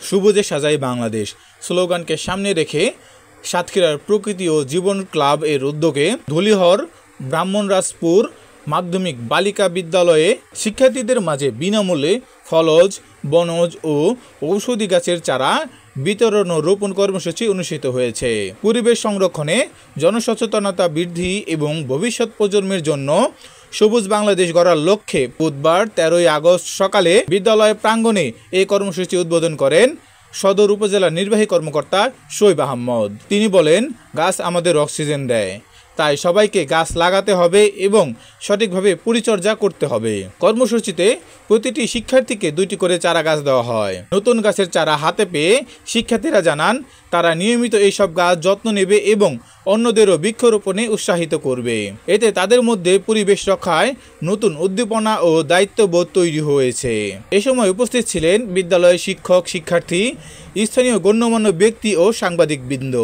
সবুজে সাজাই বাংলাদেশ স্লোগানকে সামনে রেখে সাতক্ষীরার প্রকৃতি ও জীবন ক্লাব এর উদ্যোগে ধুলিহর ব্রাহ্মণরাজপুর মাধ্যমিক বালিকা বিদ্যালয়ে শিক্ষার্থীদের মাঝে বিনামূল্যে ফলজ, বনজ ও ঔষধি গাছের চারা বিতরণ ও রোপণ কর্মসূচি অনুষ্ঠিত হয়েছে। পরিবেশ সংরক্ষণে জনসচেতনতা বৃদ্ধি এবং ভবিষ্যৎ প্রজন্মের জন্য সবুজ বাংলাদেশ গড়ার লক্ষ্যে বুধবার 13ই আগস্ট সকালে বিদ্যালয় প্রাঙ্গণে এই কর্মসূচি উদ্বোধন করেন সদর উপজেলা নির্বাহী কর্মকর্তা শোয়েব আহমদ। তিনি বলেন, গাছ আমাদের অক্সিজেন দেয়, তাই সবাইকে গাছ লাগাতে হবে এবং সঠিকভাবে পরিচর্যা করতে হবে। কর্মসূচিতে প্রতিটি শিক্ষার্থীকে 2টি করে চারা গাছ দেওয়া হয়। নতুন গাছের চারা হাতে পেয়ে শিক্ষার্থীরা জানান তারা নিয়মিত এইসব গাছ যত্ন নেবে এবং অন্যদেরও বৃক্ষরোপণে উৎসাহিত করবে। এতে তাদের মধ্যে পরিবেশ রক্ষায় নতুন উদ্দীপনা ও দায়িত্ববোধ তৈরি হয়েছে। এ সময় উপস্থিত ছিলেন বিদ্যালয়ের শিক্ষক, শিক্ষার্থী, স্থানীয় গণ্যমান্য ব্যক্তি ও সাংবাদিকবৃন্দ।